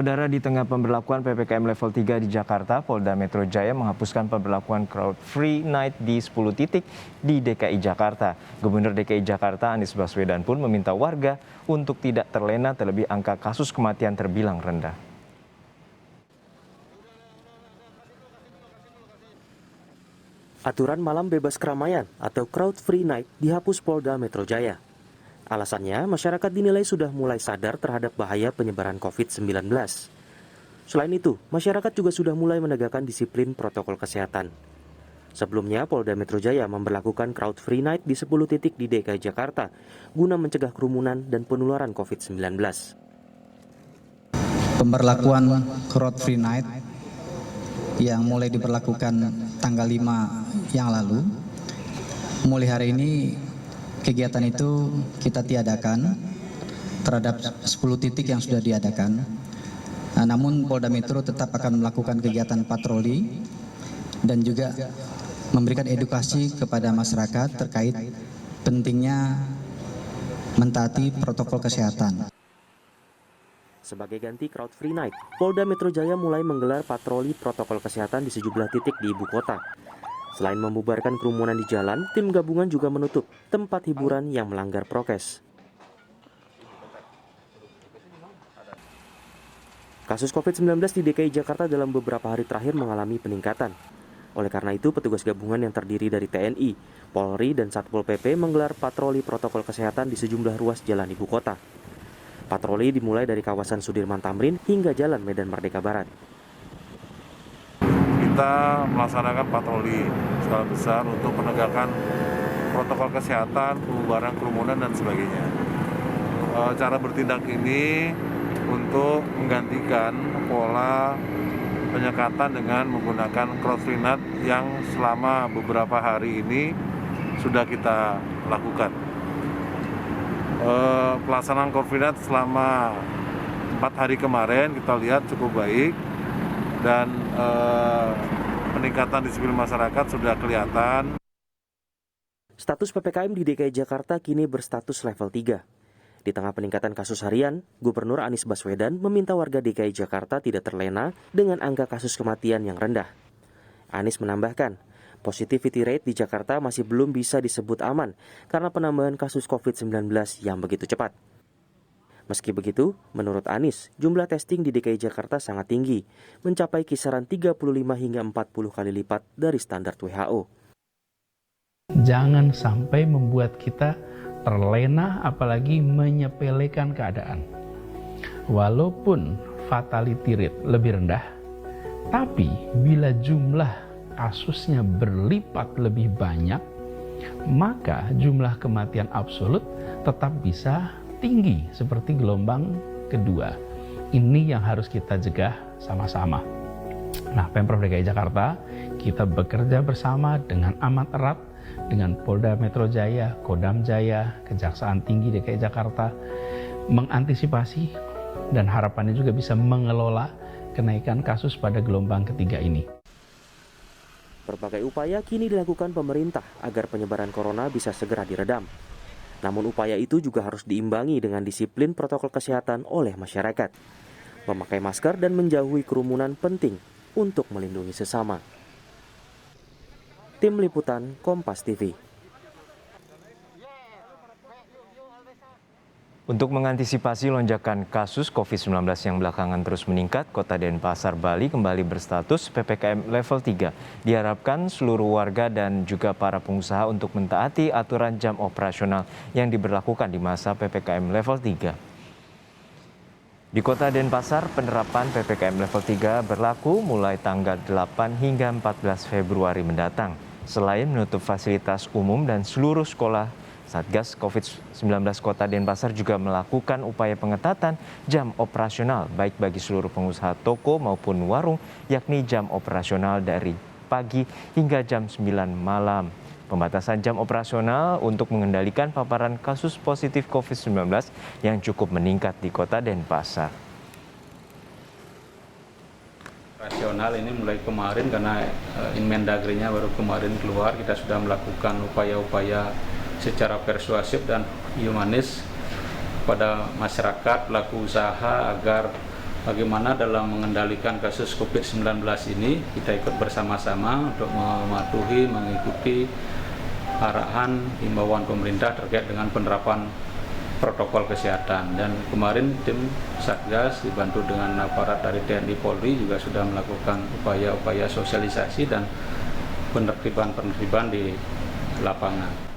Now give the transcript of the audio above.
Saudara, di tengah pemberlakuan PPKM level 3 di Jakarta, Polda Metro Jaya menghapuskan pemberlakuan Crowd Free Night di 10 titik di DKI Jakarta. Gubernur DKI Jakarta Anies Baswedan pun meminta warga untuk tidak terlena terlebih angka kasus kematian terbilang rendah. Aturan malam bebas keramaian atau Crowd Free Night dihapus Polda Metro Jaya. Alasannya, masyarakat dinilai sudah mulai sadar terhadap bahaya penyebaran COVID-19. Selain itu, masyarakat juga sudah mulai menegakkan disiplin protokol kesehatan. Sebelumnya, Polda Metro Jaya memberlakukan Crowd Free Night di 10 titik di DKI Jakarta guna mencegah kerumunan dan penularan COVID-19. Pemberlakuan Crowd Free Night yang mulai diberlakukan tanggal 5 yang lalu, mulai hari ini kegiatan itu kita tiadakan terhadap 10 titik yang sudah diadakan. Namun Polda Metro tetap akan melakukan kegiatan patroli dan juga memberikan edukasi kepada masyarakat terkait pentingnya mentaati protokol kesehatan. Sebagai ganti Crowd Free Night, Polda Metro Jaya mulai menggelar patroli protokol kesehatan di sejumlah titik di ibu kota. Selain membubarkan kerumunan di jalan, tim gabungan juga menutup tempat hiburan yang melanggar prokes. Kasus COVID-19 di DKI Jakarta dalam beberapa hari terakhir mengalami peningkatan. Oleh karena itu, petugas gabungan yang terdiri dari TNI, Polri, dan Satpol PP menggelar patroli protokol kesehatan di sejumlah ruas jalan ibu kota. Patroli dimulai dari kawasan Sudirman Tamrin hingga Jalan Medan Merdeka Barat. Kita melaksanakan patroli skala besar untuk penegakan protokol kesehatan, pembubaran kerumunan dan sebagainya. Cara bertindak ini untuk menggantikan pola penyekatan dengan menggunakan Crowd Free Night yang selama beberapa hari ini sudah kita lakukan. Pelaksanaan Crowd Free Night selama 4 hari kemarin kita lihat cukup baik dan peningkatan disiplin masyarakat sudah kelihatan. Status PPKM di DKI Jakarta kini berstatus level 3. Di tengah peningkatan kasus harian, Gubernur Anies Baswedan meminta warga DKI Jakarta tidak terlena dengan angka kasus kematian yang rendah. Anies menambahkan, positivity rate di Jakarta masih belum bisa disebut aman karena penambahan kasus COVID-19 yang begitu cepat. Meski begitu, menurut Anies, jumlah testing di DKI Jakarta sangat tinggi, mencapai kisaran 35 hingga 40 kali lipat dari standar WHO. Jangan sampai membuat kita terlena, apalagi menyepelekan keadaan. Walaupun fatality rate lebih rendah, tapi bila jumlah kasusnya berlipat lebih banyak, maka jumlah kematian absolut tetap bisa tinggi seperti gelombang kedua. Ini yang harus kita cegah sama-sama. Nah, Pemprov DKI Jakarta, kita bekerja bersama dengan amat erat dengan Polda Metro Jaya, Kodam Jaya, Kejaksaan Tinggi DKI Jakarta, mengantisipasi dan harapannya juga bisa mengelola kenaikan kasus pada gelombang ketiga ini. Berbagai upaya kini dilakukan pemerintah agar penyebaran corona bisa segera diredam. Namun upaya itu juga harus diimbangi dengan disiplin protokol kesehatan oleh masyarakat. Memakai masker dan menjauhi kerumunan penting untuk melindungi sesama. Tim Liputan Kompas TV. Untuk mengantisipasi lonjakan kasus COVID-19 yang belakangan terus meningkat, Kota Denpasar, Bali kembali berstatus PPKM level 3. Diharapkan seluruh warga dan juga para pengusaha untuk mentaati aturan jam operasional yang diberlakukan di masa PPKM level 3. Di Kota Denpasar, penerapan PPKM level 3 berlaku mulai tanggal 8 hingga 14 Februari mendatang. Selain menutup fasilitas umum dan seluruh sekolah, Satgas COVID-19 Kota Denpasar juga melakukan upaya pengetatan jam operasional baik bagi seluruh pengusaha toko maupun warung, yakni jam operasional dari pagi hingga jam 9 malam. Pembatasan jam operasional untuk mengendalikan paparan kasus positif COVID-19 yang cukup meningkat di Kota Denpasar. Operasional ini mulai kemarin karena Inmendagri-nya baru kemarin keluar, kita sudah melakukan upaya-upaya secara persuasif dan humanis pada masyarakat pelaku usaha agar bagaimana dalam mengendalikan kasus COVID-19 ini kita ikut bersama-sama untuk mematuhi, mengikuti arahan himbauan pemerintah terkait dengan penerapan protokol kesehatan. Dan kemarin tim Satgas dibantu dengan aparat dari TNI Polri juga sudah melakukan upaya-upaya sosialisasi dan penertiban di lapangan.